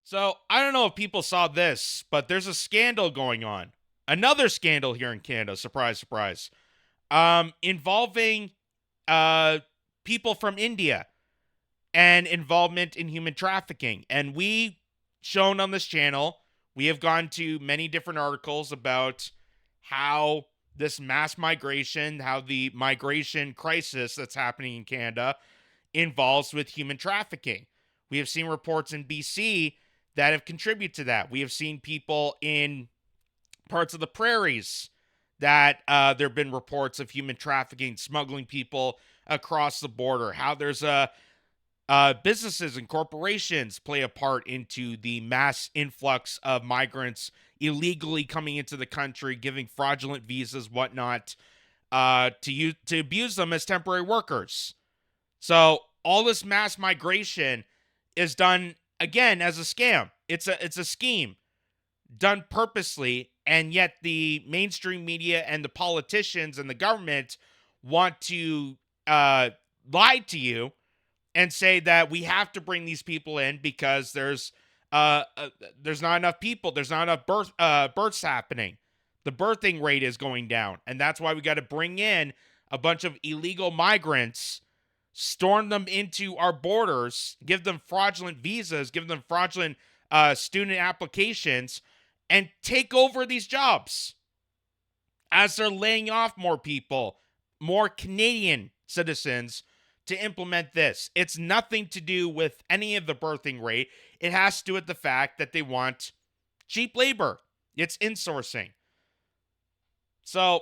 So I don't know if people saw this, but there's a scandal going on. Another scandal here in Canada. Surprise, surprise. Involving uh people from India and involvement in human trafficking. And we shown on this channel, we have gone to many different articles about how this mass migration, how the migration crisis that's happening in Canada involves with human trafficking. We have seen reports in BC that have contributed to that. We have seen people in parts of the prairies that there have been reports of human trafficking, smuggling people across the border. How there's businesses and corporations play a part into the mass influx of migrants illegally coming into the country, giving fraudulent visas, whatnot, to abuse them as temporary workers. So all this mass migration is done again as a scam. It's a scheme done purposely, and yet the mainstream media and the politicians and the government want to lie to you and say that we have to bring these people in because there's not enough people, there's not enough births happening. The birthing rate is going down, and that's why we got to bring in a bunch of illegal migrants, storm them into our borders, give them fraudulent visas, give them fraudulent student applications, and take over these jobs as they're laying off more people, more Canadian citizens to implement this. It's nothing to do with any of the birthing rate. It has to do with the fact that they want cheap labor. It's insourcing. So,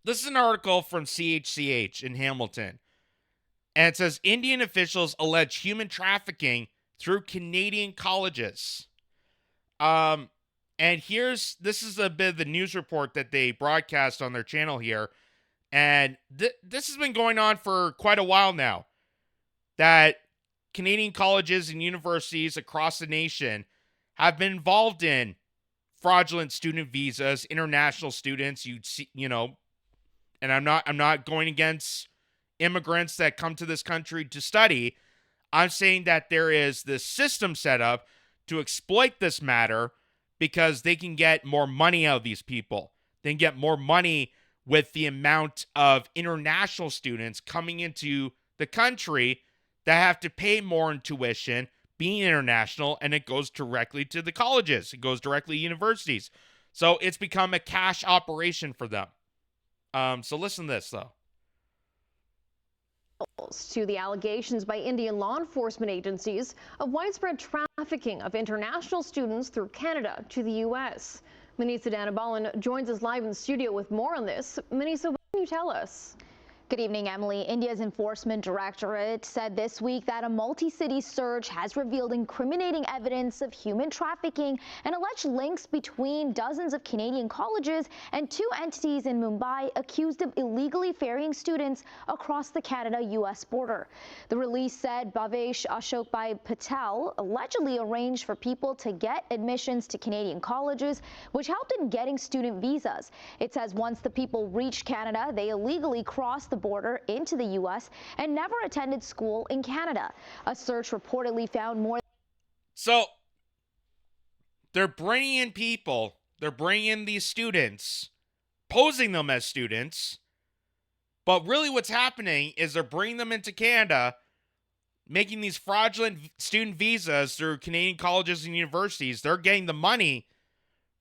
this is an article from CHCH in Hamilton. And it says Indian officials allege human trafficking through Canadian colleges. And this is a bit of the news report that they broadcast on their channel here. And this has been going on for quite a while now, that Canadian colleges and universities across the nation have been involved in fraudulent student visas, international students. You see, and I'm not going against immigrants that come to this country to study. I'm saying that there is this system set up to exploit this matter because they can get more money out of these people. They can get more money with the amount of international students coming into the country that have to pay more in tuition, being international, and it goes directly to the colleges. It goes directly to universities. So it's become a cash operation for them. So listen to this, though. To the allegations by Indian law enforcement agencies of widespread trafficking of international students through Canada to the U.S. Manisa Danabalan joins us live in the studio with more on this. Manisa, what can you tell us? Good evening, Emily. India's Enforcement Directorate said this week that a multi-city search has revealed incriminating evidence of human trafficking and alleged links between dozens of Canadian colleges and two entities in Mumbai accused of illegally ferrying students across the Canada-U.S. border. The release said Bhavesh Ashokbhai Patel allegedly arranged for people to get admissions to Canadian colleges, which helped in getting student visas. It says once the people reached Canada, they illegally crossed the border into the U.S. and never attended school in Canada. A search reportedly found more. So they're bringing in people, they're bringing in these students, posing them as students, but really what's happening is they're bringing them into Canada, making these fraudulent student visas through Canadian colleges and universities. They're getting the money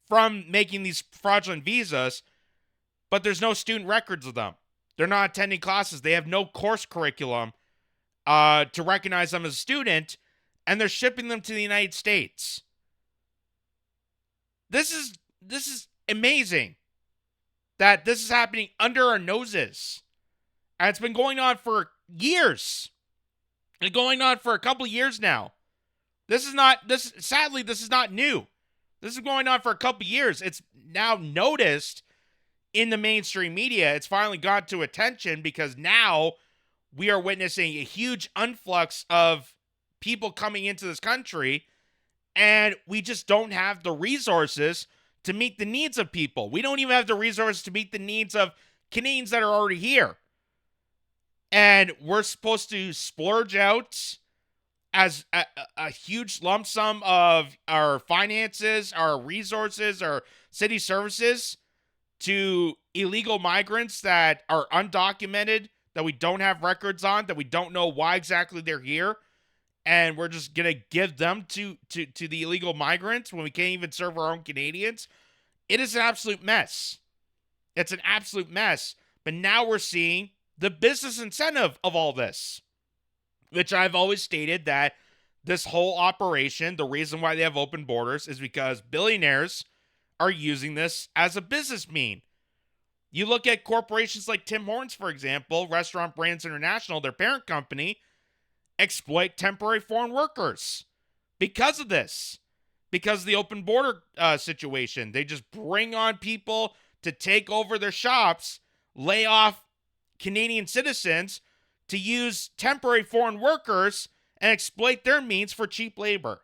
from making these fraudulent visas, but there's no student records of them. They're not attending classes. They have no course curriculum to recognize them as a student, and they're shipping them to the United States. This is amazing that this is happening under our noses. And it's been going on for years. It's going on for a couple of years now. Sadly, this is not new. This is going on for a couple of years. It's now noticed in the mainstream media. It's finally got to attention because now we are witnessing a huge influx of people coming into this country, and we just don't have the resources to meet the needs of people. We don't even have the resources to meet the needs of Canadians that are already here. And we're supposed to splurge out as a huge lump sum of our finances, our resources, our city services to illegal migrants that are undocumented, that we don't have records on, that we don't know why exactly they're here, and we're just gonna give them to the illegal migrants when we can't even serve our own Canadians. It is an absolute mess. It's an absolute mess. But now we're seeing the business incentive of all this, which I've always stated that this whole operation, the reason why they have open borders is because billionaires are using this as a business mean. You look at corporations like Tim Hortons, for example, Restaurant Brands International, their parent company, exploit temporary foreign workers because of this, because of the open border situation. They just bring on people to take over their shops, lay off Canadian citizens to use temporary foreign workers and exploit their means for cheap labor.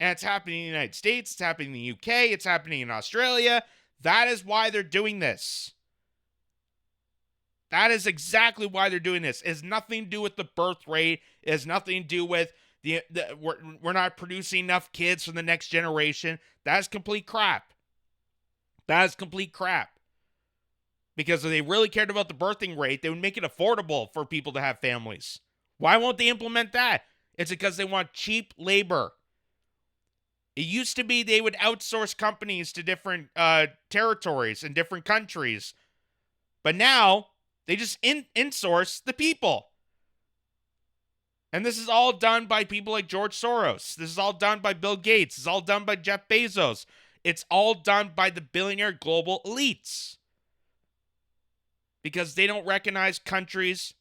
And it's happening in the United States, it's happening in the UK, it's happening in Australia. That is why they're doing this. That is exactly why they're doing this. It has nothing to do with the birth rate. It has nothing to do with we're not producing enough kids for the next generation. That is complete crap. That is complete crap. Because if they really cared about the birthing rate, they would make it affordable for people to have families. Why won't they implement that? It's because they want cheap labor. It used to be they would outsource companies to different territories and different countries. But now, they just insource the people. And this is all done by people like George Soros. This is all done by Bill Gates. This is all done by Jeff Bezos. It's all done by the billionaire global elites. Because they don't recognize countries.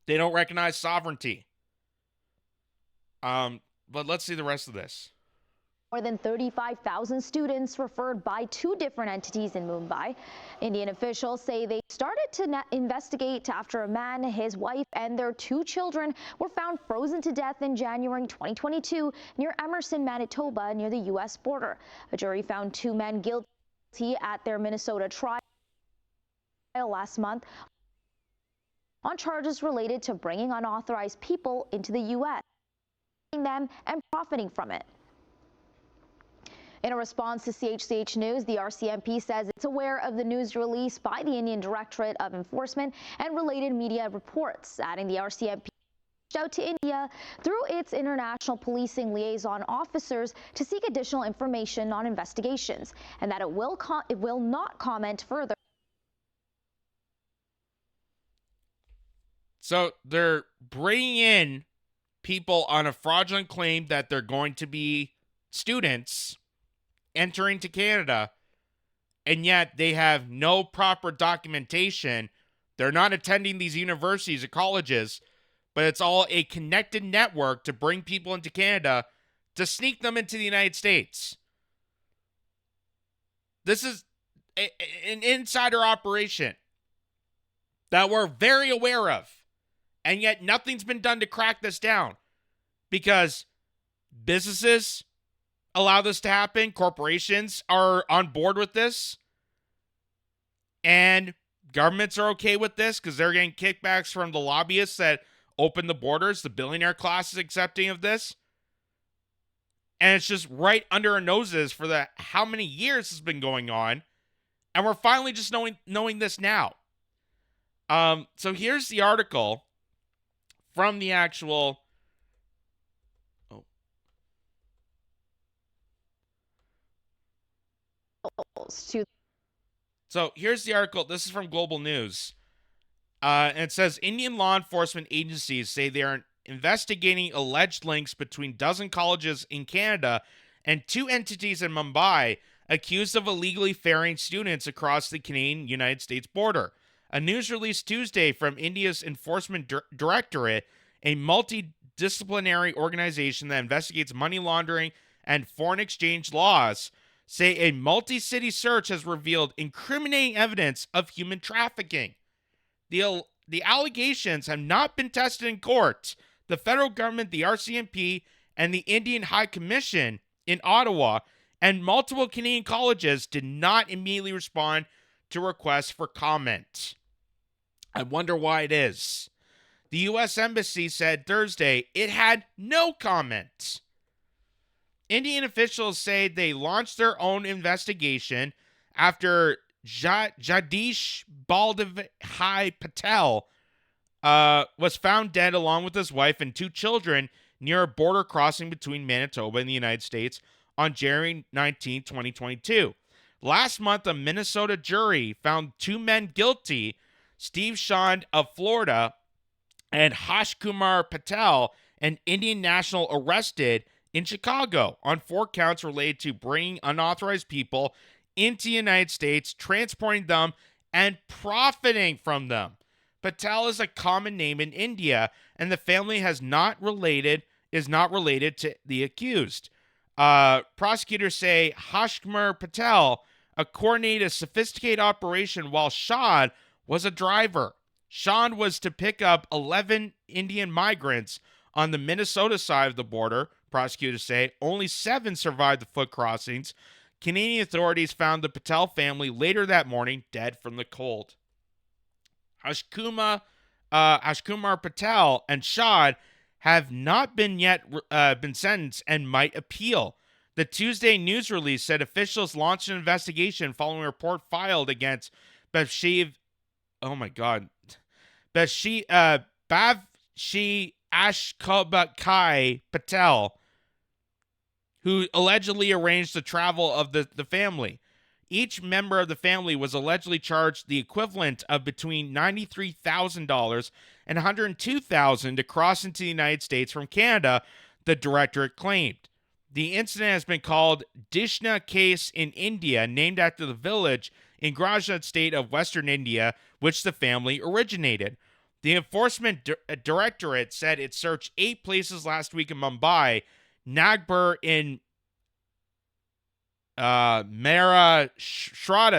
They don't recognize sovereignty. But let's see the rest of this. More than 35,000 students referred by two different entities in Mumbai. Indian officials say they started to investigate after a man, his wife, and their two children were found frozen to death in January 2022 near Emerson, Manitoba, near the U.S. border. A jury found two men guilty at their Minnesota trial last month on charges related to bringing unauthorized people into the U.S., them and profiting from it. In a response to CHCH News, the RCMP says it's aware of the news release by the Indian Directorate of Enforcement and related media reports, adding the RCMP reached out to India through its international policing liaison officers to seek additional information on investigations, and that it will not comment further. So they're bringing in people on a fraudulent claim that they're going to be students entering to Canada, and yet they have no proper documentation. They're not attending these universities or colleges, but it's all a connected network to bring people into Canada to sneak them into the United States. This is an insider operation that we're very aware of, and yet nothing's been done to crack this down because businesses allow this to happen. Corporations are on board with this. And governments are okay with this because they're getting kickbacks from the lobbyists that open the borders. The billionaire class is accepting of this. And it's just right under our noses for the how many years this has been going on. And we're finally just knowing this now. So here's the article from the actual... So here's the article. This is from Global News. And it says Indian law enforcement agencies say they are investigating alleged links between dozen colleges in Canada and two entities in Mumbai accused of illegally ferrying students across the Canadian-United States border. A news release Tuesday from India's Enforcement Directorate, a multidisciplinary organization that investigates money laundering and foreign exchange laws, say a multi-city search has revealed incriminating evidence of human trafficking. The allegations have not been tested in court. The federal government, the RCMP, and the Indian High Commission in Ottawa and multiple Canadian colleges did not immediately respond to requests for comment. I wonder why it is. The U.S. Embassy said Thursday it had no comments. Indian officials say they launched their own investigation after Jagdish Baldivhai Patel was found dead along with his wife and 2 children near a border crossing between Manitoba and the United States on January 19, 2022. Last month, a Minnesota jury found 2 men guilty, Steve Shand of Florida and Hash Kumar Patel, an Indian national, arrested in Chicago on 4 counts related to bringing unauthorized people into the United States, transporting them, and profiting from them. Patel is a common name in India, and the family is not related to the accused. Prosecutors say Hashkumar Patel coordinated a sophisticated operation while Shad was a driver. Shad was to pick up 11 Indian migrants on the Minnesota side of the border. Prosecutors say only 7 survived the foot crossings. Canadian authorities found the Patel family later that morning dead from the cold. Hashkumar Patel and Shad have not been sentenced and might appeal. The Tuesday news release said officials launched an investigation following a report filed against Bavshi Ashkabakai Patel, who allegedly arranged the travel of the family. Each member of the family was allegedly charged the equivalent of between $93,000 and $102,000 to cross into the United States from Canada, the directorate claimed. The incident has been called Dishna case in India, named after the village in Gujarat state of Western India, which the family originated. The Enforcement Directorate said it searched 8 places last week in Mumbai, Nagpur in Maharashtra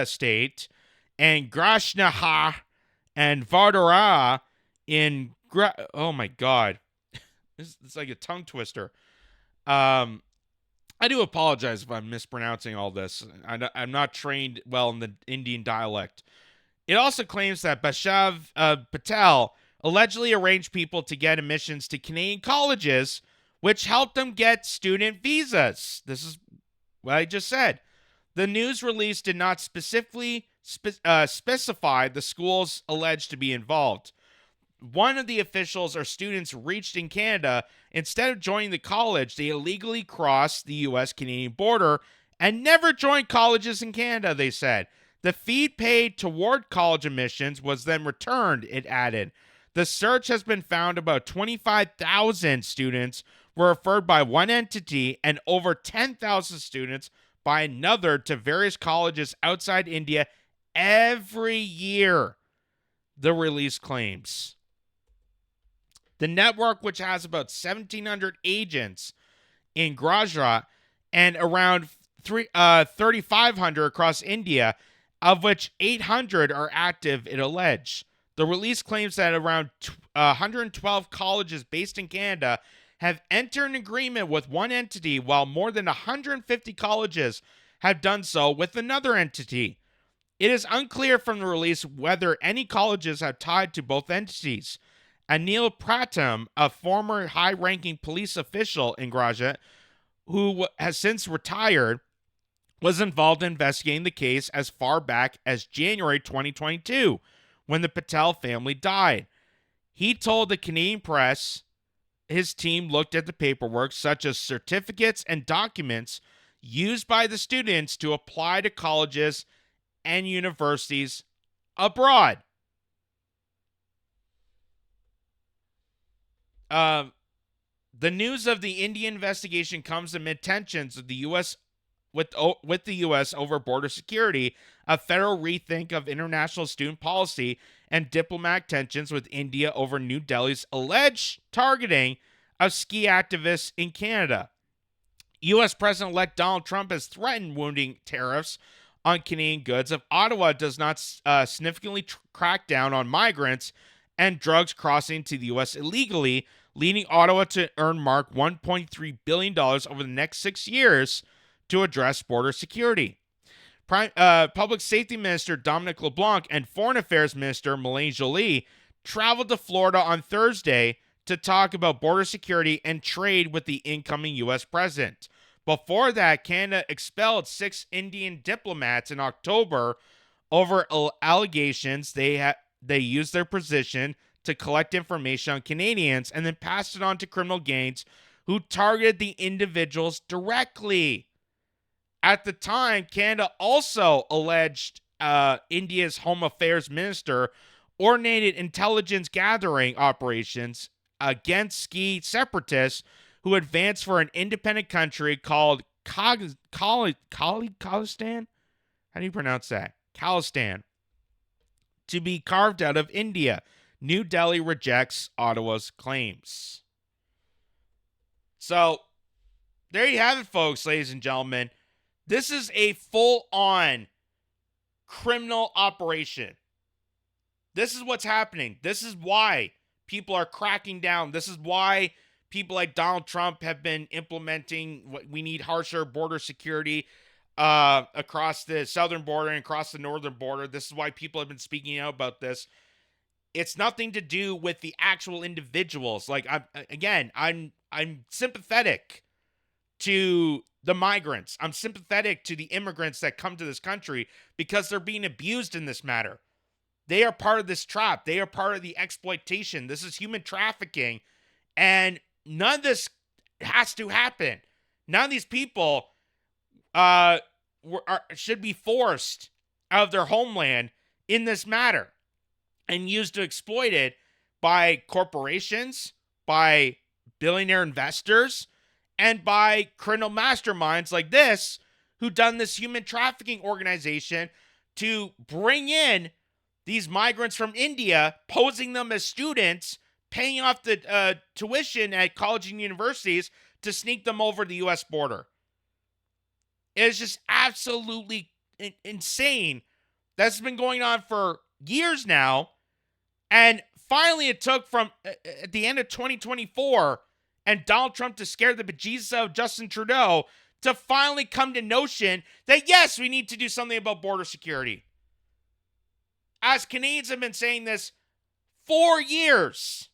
state, and Grashnaha and Vadodara in oh my god, it's like a tongue twister. I do apologize if I'm mispronouncing all this. I'm not trained well in the Indian dialect. It also claims that Bashav Patel allegedly arranged people to get admissions to Canadian colleges, which helped them get student visas. This is what I just said. The news release did not specifically specify the schools alleged to be involved. One of the officials or students reached in Canada. Instead of joining the college, they illegally crossed the U.S.-Canadian border and never joined colleges in Canada, they said. The fee paid toward college admissions was then returned, it added. The search has been found about 25,000 students were referred by one entity and over 10,000 students by another to various colleges outside India every year, the release claims. The network, which has about 1,700 agents in Gujarat and around 3,500 across India, of which 800 are active, it alleged. The release claims that around 112 colleges based in Canada have entered an agreement with one entity, while more than 150 colleges have done so with another entity. It is unclear from the release whether any colleges have tied to both entities. Anil Pratam, a former high-ranking police official in Gujarat, who has since retired, was involved in investigating the case as far back as January 2022, when the Patel family died. He told the Canadian press his team looked at the paperwork, such as certificates and documents used by the students to apply to colleges and universities abroad. The news of the Indian investigation comes amid tensions of the U.S. with the U.S. over border security, a federal rethink of international student policy, and diplomatic tensions with India over New Delhi's alleged targeting of ski activists in Canada. U.S. President-elect Donald Trump has threatened wounding tariffs on Canadian goods if Ottawa does not significantly crack down on migrants and drugs crossing to the U.S. illegally, leading Ottawa to earn mark $1.3 billion over the next 6 years to address border security. Public Safety Minister Dominic LeBlanc and Foreign Affairs Minister Mélanie Joly traveled to Florida on Thursday to talk about border security and trade with the incoming U.S. president. Before that, Canada expelled 6 Indian diplomats in October over allegations they used their position to collect information on Canadians and then passed it on to criminal gangs who targeted the individuals directly. At the time, Canada also alleged India's Home Affairs Minister originated intelligence gathering operations against ski separatists who advanced for an independent country called Khalistan? How do you pronounce that? Khalistan. To be carved out of India. New Delhi rejects Ottawa's claims. So, there you have it, folks, ladies and gentlemen. This is a full-on criminal operation. This is what's happening. This is why people are cracking down. This is why people like Donald Trump have been implementing what we need harsher border security across the southern border and across the northern border. This is why people have been speaking out about this. It's nothing to do with the actual individuals. Like, I'm sympathetic to the migrants. I'm sympathetic to the immigrants that come to this country because they're being abused in this matter. They are part of this trap. They are part of the exploitation. This is human trafficking. And none of this has to happen. None of these people should be forced out of their homeland in this matter and used to exploit it by corporations, by billionaire investors, and by criminal masterminds like this who done this human trafficking organization to bring in these migrants from India, posing them as students, paying off the tuition at college and universities to sneak them over the U.S. border. It is just absolutely insane. That's been going on for years now. And finally, it took from at the end of 2024 and Donald Trump to scare the bejesus out of Justin Trudeau to finally come to notion that, yes, we need to do something about border security. As Canadians have been saying this for years.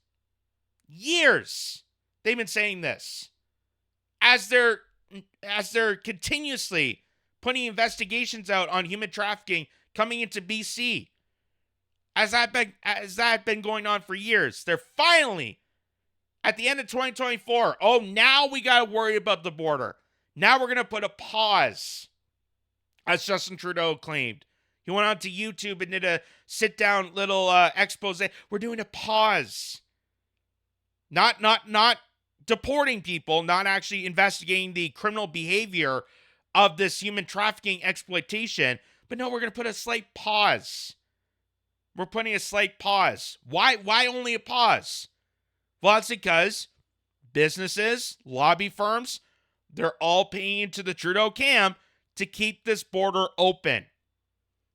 Years. They've been saying this. As they're continuously putting investigations out on human trafficking coming into BC. As that had been going on for years. They're finally, at the end of 2024, now we got to worry about the border. Now we're going to put a pause, as Justin Trudeau claimed. He went on to YouTube and did a sit-down little expose. We're doing a pause. Not deporting people, not actually investigating the criminal behavior of this human trafficking exploitation. But no, we're going to put a slight pause. We're putting a slight pause. Why only a pause? Well, that's because businesses, lobby firms, they're all paying into the Trudeau camp to keep this border open.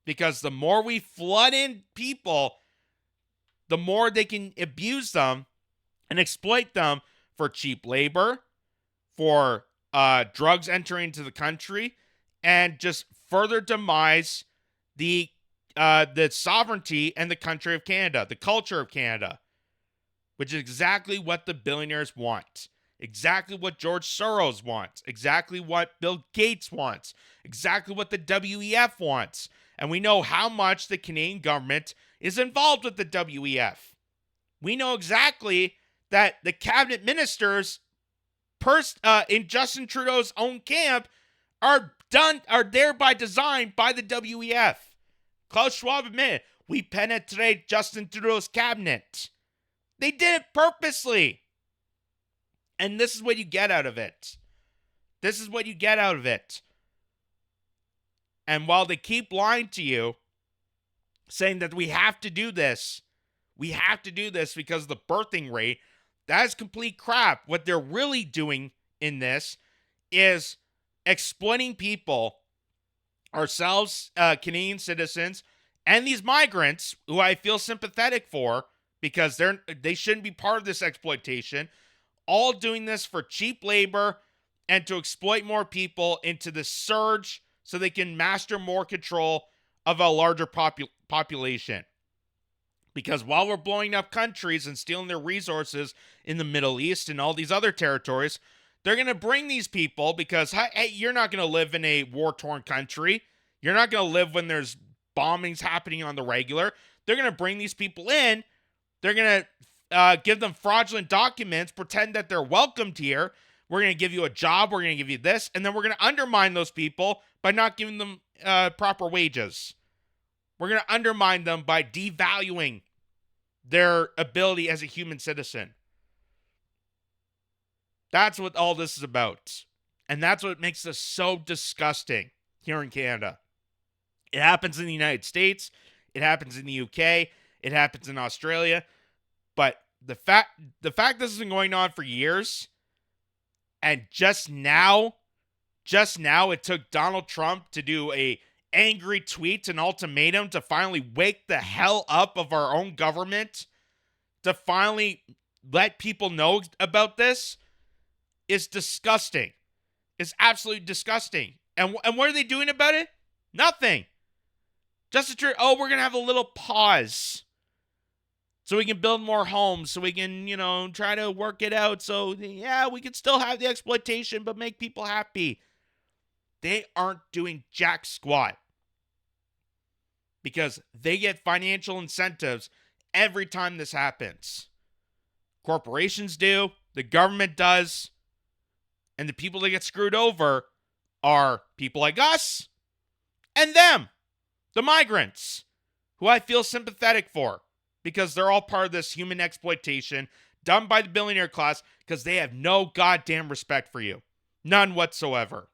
Because the more we flood in people, the more they can abuse them and exploit them for cheap labor, for drugs entering into the country, and just further demise the sovereignty and the country of Canada, the culture of Canada, which is exactly what the billionaires want. Exactly what George Soros wants. Exactly what Bill Gates wants. Exactly what the WEF wants. And we know how much the Canadian government is involved with the WEF. We know exactly that the cabinet ministers in Justin Trudeau's own camp are there by design by the WEF. Klaus Schwab admitted, we penetrate Justin Trudeau's cabinet. They did it purposely. And this is what you get out of it. This is what you get out of it. And while they keep lying to you, saying that we have to do this because of the birthing rate, that is complete crap. What they're really doing in this is exploiting people, ourselves, Canadian citizens, and these migrants, who I feel sympathetic for, because they shouldn't be part of this exploitation, all doing this for cheap labor and to exploit more people into the surge so they can master more control of a larger population. Because while we're blowing up countries and stealing their resources in the Middle East and all these other territories, they're going to bring these people because, hey, you're not going to live in a war-torn country. You're not going to live when there's bombings happening on the regular. They're going to bring these people in. They're going to give them fraudulent documents, pretend that they're welcomed here. We're going to give you a job. We're going to give you this. And then we're going to undermine those people by not giving them proper wages. We're going to undermine them by devaluing their ability as a human citizen. That's what all this is about. And that's what makes this so disgusting here in Canada. It happens in the United States. It happens in the UK. It happens in Australia. But the fact this has been going on for years, and just now it took Donald Trump to do a angry tweet, an ultimatum to finally wake the hell up of our own government, to finally let people know about this, is disgusting. It's absolutely disgusting. And what are they doing about it? Nothing. Just a we're going to have a little pause so we can build more homes, so we can, try to work it out. So, yeah, we can still have the exploitation, but make people happy. They aren't doing jack squat because they get financial incentives every time this happens. Corporations do, the government does, and the people that get screwed over are people like us and them, the migrants, who I feel sympathetic for because they're all part of this human exploitation done by the billionaire class because they have no goddamn respect for you. None whatsoever.